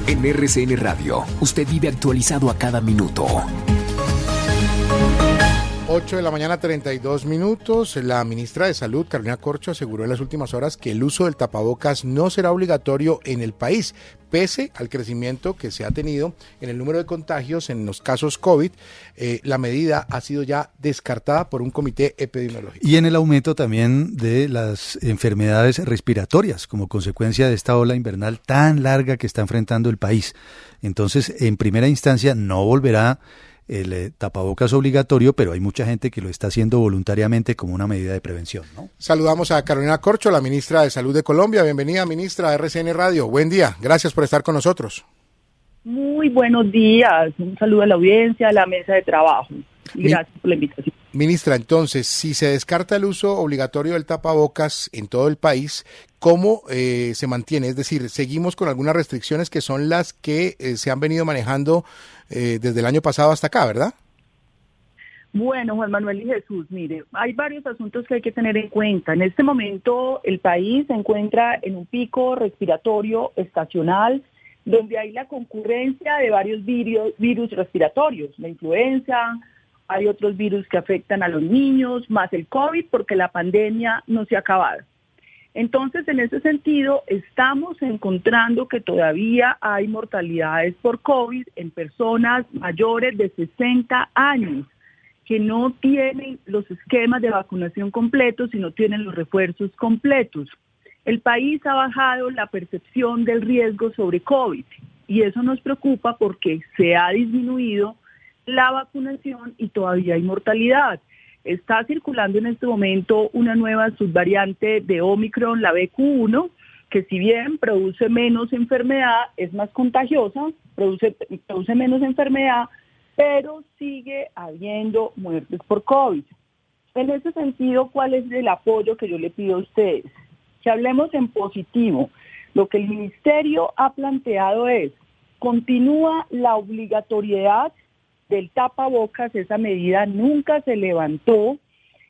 En RCN Radio, usted vive actualizado a cada minuto. 8 de la mañana, 32 minutos. La ministra de Salud, Carolina Corcho, aseguró en las últimas horas que el uso del tapabocas no será obligatorio en el país, pese al crecimiento que se ha tenido en el número de contagios en los casos COVID. La medida ha sido ya descartada por un comité epidemiológico. Y en el aumento también de las enfermedades respiratorias como consecuencia de esta ola invernal tan larga que está enfrentando el país. Entonces, en primera instancia, no volverá el tapabocas obligatorio, pero hay mucha gente que lo está haciendo voluntariamente como una medida de prevención, ¿no? Saludamos a Carolina Corcho, la ministra de Salud de Colombia. Bienvenida, ministra, a RCN Radio. Buen día, gracias por estar con nosotros. Muy buenos días, un saludo a la audiencia, a la mesa de trabajo. Gracias por la invitación. Ministra, entonces, si se descarta el uso obligatorio del tapabocas en todo el país, ¿cómo se mantiene? Es decir, seguimos con algunas restricciones que son las que se han venido manejando desde el año pasado hasta acá, ¿verdad? Bueno, Juan Manuel y Jesús, mire, hay varios asuntos que hay que tener en cuenta. En este momento el país se encuentra en un pico respiratorio estacional, donde hay la concurrencia de varios virus respiratorios, la influenza, hay otros virus que afectan a los niños, más el COVID, porque la pandemia no se ha acabado. Entonces, en ese sentido, estamos encontrando que todavía hay mortalidades por COVID en personas mayores de 60 años que no tienen los esquemas de vacunación completos y no tienen los refuerzos completos. El país ha bajado la percepción del riesgo sobre COVID y eso nos preocupa porque se ha disminuido la vacunación y todavía hay mortalidad. Está circulando en este momento una nueva subvariante de Omicron, la BQ1, que si bien produce menos enfermedad, es más contagiosa, produce menos enfermedad, pero sigue habiendo muertes por COVID. En ese sentido, ¿cuál es el apoyo que yo le pido a ustedes? Que hablemos en positivo. Lo que el ministerio ha planteado es, continúa la obligatoriedad del tapabocas, esa medida nunca se levantó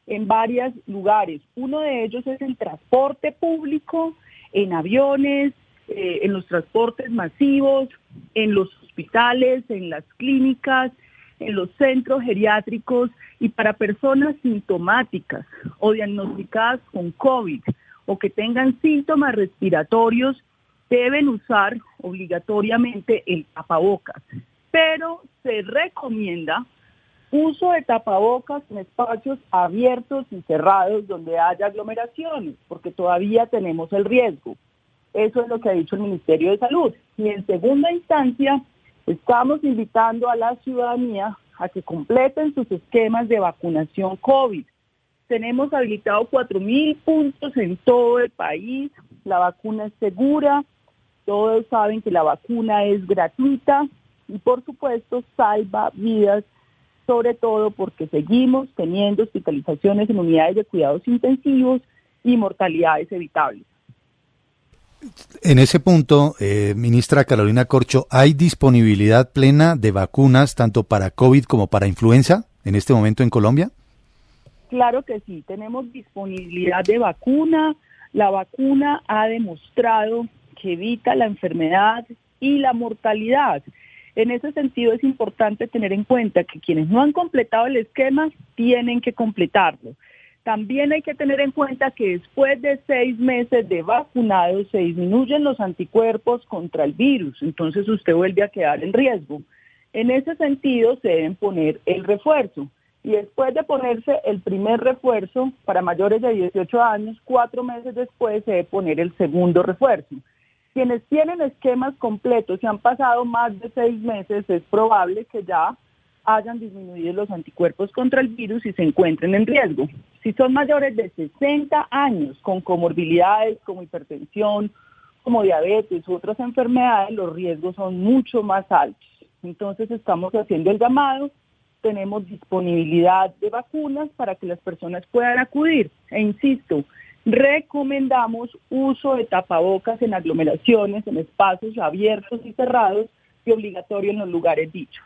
en varios lugares. Uno de ellos es el transporte público, en aviones, en los transportes masivos, en los hospitales, en las clínicas, en los centros geriátricos y para personas sintomáticas o diagnosticadas con COVID o que tengan síntomas respiratorios, deben usar obligatoriamente el tapabocas. Pero se recomienda uso de tapabocas en espacios abiertos y cerrados donde haya aglomeraciones, porque todavía tenemos el riesgo. Eso es lo que ha dicho el Ministerio de Salud. Y en segunda instancia, estamos invitando a la ciudadanía a que completen sus esquemas de vacunación COVID. Tenemos habilitado 4.000 puntos en todo el país, la vacuna es segura, todos saben que la vacuna es gratuita, y por supuesto salva vidas, sobre todo porque seguimos teniendo hospitalizaciones en unidades de cuidados intensivos y mortalidades evitables. En ese punto, ministra Carolina Corcho, ¿hay disponibilidad plena de vacunas tanto para COVID como para influenza en este momento en Colombia? Claro que sí, tenemos disponibilidad de vacuna. La vacuna ha demostrado que evita la enfermedad y la mortalidad. En ese sentido es importante tener en cuenta que quienes no han completado el esquema tienen que completarlo. También hay que tener en cuenta que después de 6 meses de vacunados se disminuyen los anticuerpos contra el virus, entonces usted vuelve a quedar en riesgo. En ese sentido se deben poner el refuerzo y después de ponerse el primer refuerzo para mayores de 18 años, 4 meses después se debe poner el segundo refuerzo. Quienes tienen esquemas completos y han pasado más de 6 meses, es probable que ya hayan disminuido los anticuerpos contra el virus y se encuentren en riesgo. Si son mayores de 60 años con comorbilidades como hipertensión, como diabetes u otras enfermedades, los riesgos son mucho más altos. Entonces estamos haciendo el llamado, tenemos disponibilidad de vacunas para que las personas puedan acudir. E insisto, recomendamos uso de tapabocas en aglomeraciones, en espacios abiertos y cerrados y obligatorio en los lugares dichos.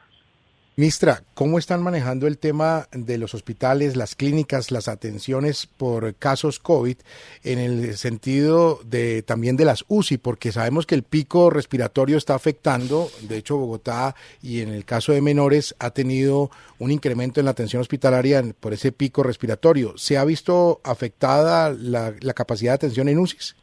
Ministra, ¿cómo están manejando el tema de los hospitales, las clínicas, las atenciones por casos COVID en el sentido de también de las UCI? Porque sabemos que el pico respiratorio está afectando, de hecho Bogotá y en el caso de menores ha tenido un incremento en la atención hospitalaria por ese pico respiratorio. ¿Se ha visto afectada la capacidad de atención en UCIs?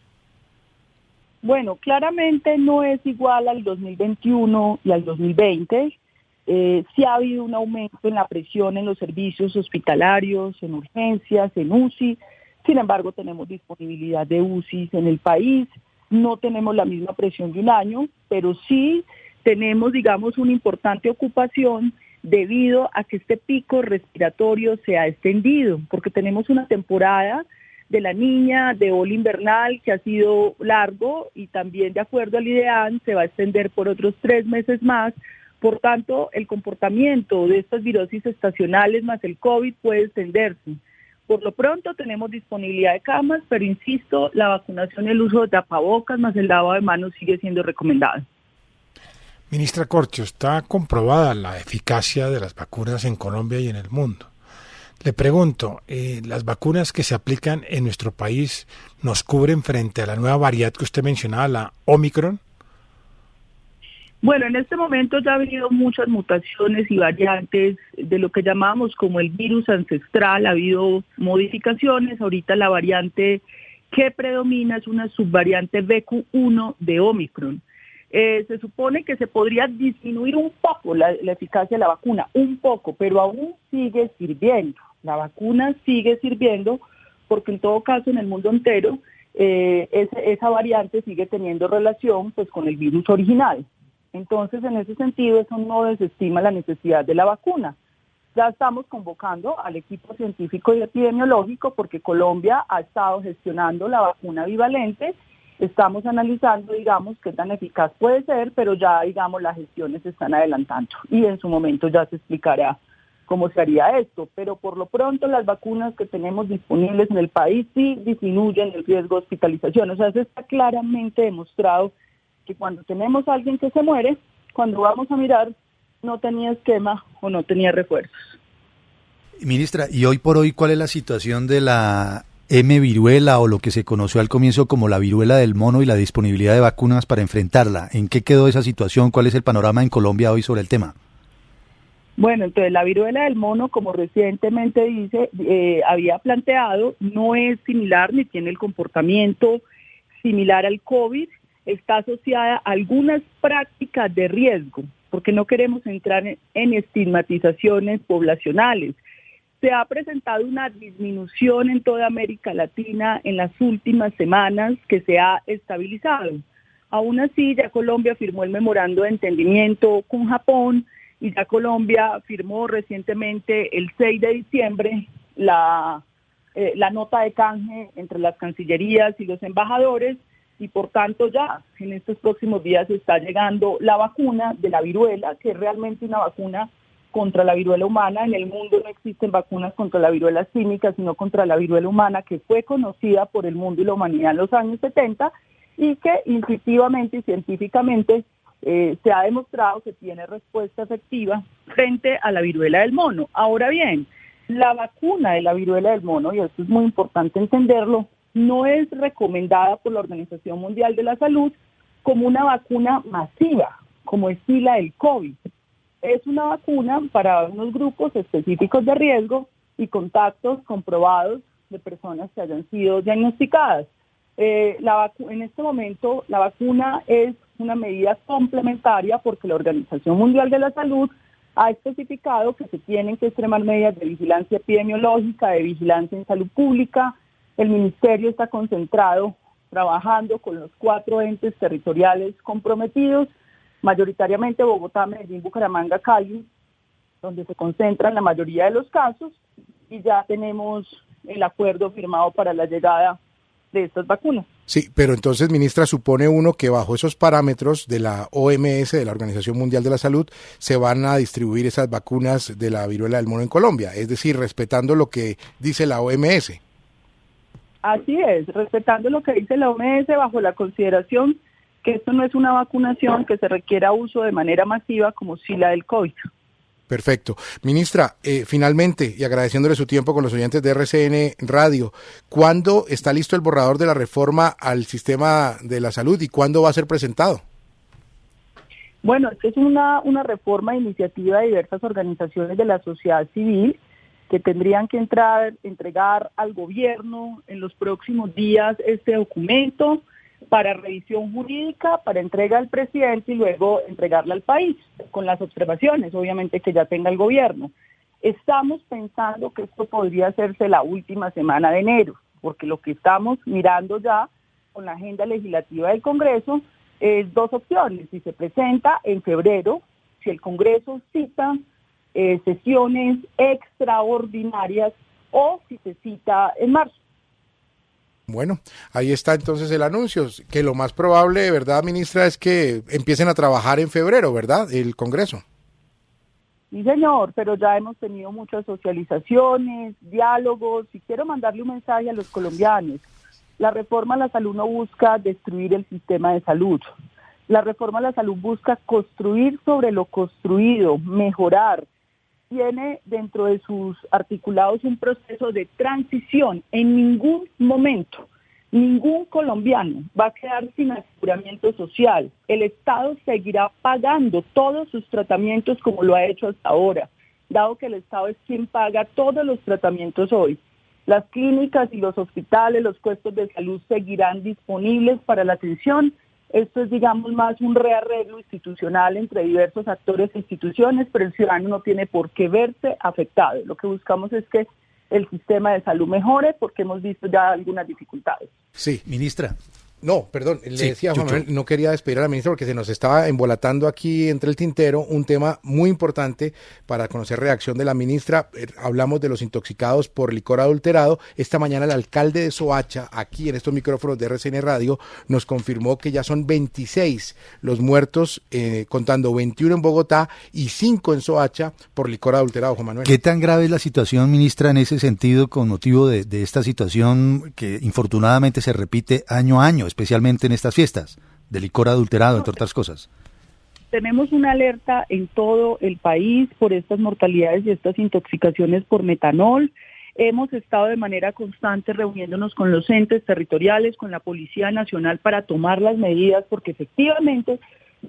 Bueno, claramente no es igual al 2021 y al 2020. Sí ha habido un aumento en la presión en los servicios hospitalarios, en urgencias, en UCI. Sin embargo, tenemos disponibilidad de UCIs en el país. No tenemos la misma presión de un año, pero sí tenemos, digamos, una importante ocupación debido a que este pico respiratorio se ha extendido, porque tenemos una temporada de la niña, de ola invernal, que ha sido largo y también de acuerdo al IDEAN se va a extender por otros 3 meses más. Por tanto, el comportamiento de estas virosis estacionales más el COVID puede extenderse. Por lo pronto tenemos disponibilidad de camas, pero insisto, la vacunación y el uso de tapabocas más el lavado de manos sigue siendo recomendado. Ministra Corcho, está comprobada la eficacia de las vacunas en Colombia y en el mundo. Le pregunto, ¿las vacunas que se aplican en nuestro país nos cubren frente a la nueva variante que usted mencionaba, la Omicron? Bueno, en este momento ya ha habido muchas mutaciones y variantes de lo que llamamos como el virus ancestral, ha habido modificaciones, ahorita la variante que predomina es una subvariante BQ1 de Omicron. Se supone que se podría disminuir un poco la eficacia de la vacuna, un poco, pero aún sigue sirviendo. La vacuna sigue sirviendo porque en todo caso en el mundo entero esa variante sigue teniendo relación pues con el virus original. Entonces, en ese sentido, eso no desestima la necesidad de la vacuna. Ya estamos convocando al equipo científico y epidemiológico porque Colombia ha estado gestionando la vacuna bivalente. Estamos analizando, digamos, qué tan eficaz puede ser, pero ya, digamos, las gestiones se están adelantando y en su momento ya se explicará cómo se haría esto. Pero por lo pronto las vacunas que tenemos disponibles en el país sí disminuyen el riesgo de hospitalización. O sea, eso está claramente demostrado que cuando tenemos a alguien que se muere, cuando vamos a mirar, no tenía esquema o no tenía refuerzos. Ministra, y hoy por hoy, ¿cuál es la situación de la M-viruela o lo que se conoció al comienzo como la viruela del mono y la disponibilidad de vacunas para enfrentarla? ¿En qué quedó esa situación? ¿Cuál es el panorama en Colombia hoy sobre el tema? Bueno, entonces la viruela del mono, como recientemente había planteado, no es similar ni tiene el comportamiento similar al COVID. Está asociada a algunas prácticas de riesgo, porque no queremos entrar en estigmatizaciones poblacionales. Se ha presentado una disminución en toda América Latina en las últimas semanas que se ha estabilizado. Aún así, ya Colombia firmó el memorando de entendimiento con Japón y ya Colombia firmó recientemente el 6 de diciembre la nota de canje entre las cancillerías y los embajadores. Y por tanto ya en estos próximos días está llegando la vacuna de la viruela, que es realmente una vacuna contra la viruela humana. En el mundo no existen vacunas contra la viruela símica, sino contra la viruela humana, que fue conocida por el mundo y la humanidad en los años 70 y que intuitivamente y científicamente se ha demostrado que tiene respuesta efectiva frente a la viruela del mono. Ahora bien, la vacuna de la viruela del mono, y esto es muy importante entenderlo, no es recomendada por la Organización Mundial de la Salud como una vacuna masiva, como es la del COVID. Es una vacuna para unos grupos específicos de riesgo y contactos comprobados de personas que hayan sido diagnosticadas. En este momento la vacuna es una medida complementaria porque la Organización Mundial de la Salud ha especificado que se tienen que extremar medidas de vigilancia epidemiológica, de vigilancia en salud pública. El Ministerio está concentrado trabajando con los 4 entes territoriales comprometidos, mayoritariamente Bogotá, Medellín, Bucaramanga, Cali, donde se concentran la mayoría de los casos, y ya tenemos el acuerdo firmado para la llegada de estas vacunas. Sí, pero entonces, ministra, supone uno que bajo esos parámetros de la OMS, de la Organización Mundial de la Salud, se van a distribuir esas vacunas de la viruela del mono en Colombia, es decir, respetando lo que dice la OMS. Así es, respetando lo que dice la OMS bajo la consideración que esto no es una vacunación que se requiera uso de manera masiva como si la del COVID. Perfecto. Ministra, finalmente, y agradeciéndole su tiempo con los oyentes de RCN Radio, ¿cuándo está listo el borrador de la reforma al sistema de la salud y cuándo va a ser presentado? Bueno, esta es una reforma de iniciativa de diversas organizaciones de la sociedad civil que tendrían que entregar al gobierno en los próximos días este documento para revisión jurídica, para entrega al presidente y luego entregarla al país, con las observaciones, obviamente, que ya tenga el gobierno. Estamos pensando que esto podría hacerse la última semana de enero, porque lo que estamos mirando ya con la agenda legislativa del Congreso es dos opciones: si se presenta en febrero, si el Congreso cita sesiones extraordinarias, o si se cita en marzo. Bueno, ahí está entonces el anuncio, que lo más probable, ¿verdad, ministra?, es que empiecen a trabajar en febrero, ¿verdad?, el Congreso. Sí, señor, pero ya hemos tenido muchas socializaciones, diálogos, y quiero mandarle un mensaje a los colombianos. La reforma a la salud no busca destruir el sistema de salud. La reforma a la salud busca construir sobre lo construido, mejorar. Tiene dentro de sus articulados un proceso de transición. En ningún momento, ningún colombiano va a quedar sin aseguramiento social. El Estado seguirá pagando todos sus tratamientos como lo ha hecho hasta ahora, dado que el Estado es quien paga todos los tratamientos hoy. Las clínicas y los hospitales, los puestos de salud seguirán disponibles para la atención. Esto es, digamos, más un rearreglo institucional entre diversos actores e instituciones, pero el ciudadano no tiene por qué verse afectado. Lo que buscamos es que el sistema de salud mejore, porque hemos visto ya algunas dificultades. Sí, Ministra. No, perdón, le Sí, decía Juan Manuel, no quería despedir a la ministra porque se nos estaba embolatando aquí entre el tintero un tema muy importante para conocer reacción de la ministra. Hablamos de los intoxicados por licor adulterado. Esta mañana el alcalde de Soacha, aquí en estos micrófonos de RCN Radio, nos confirmó que ya son 26 los muertos, contando 21 en Bogotá y 5 en Soacha por licor adulterado, Juan Manuel. ¿Qué tan grave es la situación, ministra, en ese sentido, con motivo de esta situación que infortunadamente se repite año a año, especialmente en estas fiestas, de licor adulterado, entre otras cosas? Tenemos una alerta en todo el país por estas mortalidades y estas intoxicaciones por metanol. Hemos estado de manera constante reuniéndonos con los entes territoriales, con la Policía Nacional, para tomar las medidas, porque efectivamente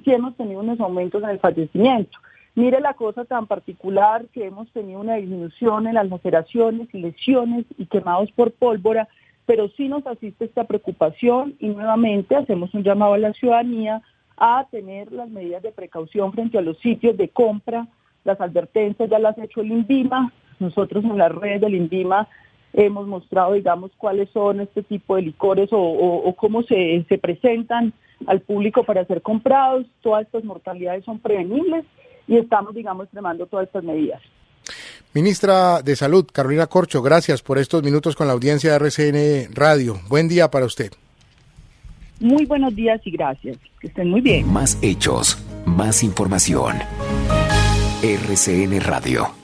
sí hemos tenido unos aumentos en el fallecimiento. Mire la cosa tan particular que hemos tenido una disminución en las laceraciones y lesiones y quemados por pólvora, pero sí nos asiste esta preocupación y nuevamente hacemos un llamado a la ciudadanía a tener las medidas de precaución frente a los sitios de compra. Las advertencias ya las ha hecho el INVIMA. Nosotros en las redes del INVIMA hemos mostrado, digamos, cuáles son este tipo de licores o cómo se presentan al público para ser comprados. Todas estas mortalidades son prevenibles y estamos, digamos, extremando todas estas medidas. Ministra de Salud, Carolina Corcho, gracias por estos minutos con la audiencia de RCN Radio. Buen día para usted. Muy buenos días y gracias. Que estén muy bien. Más hechos, más información. RCN Radio.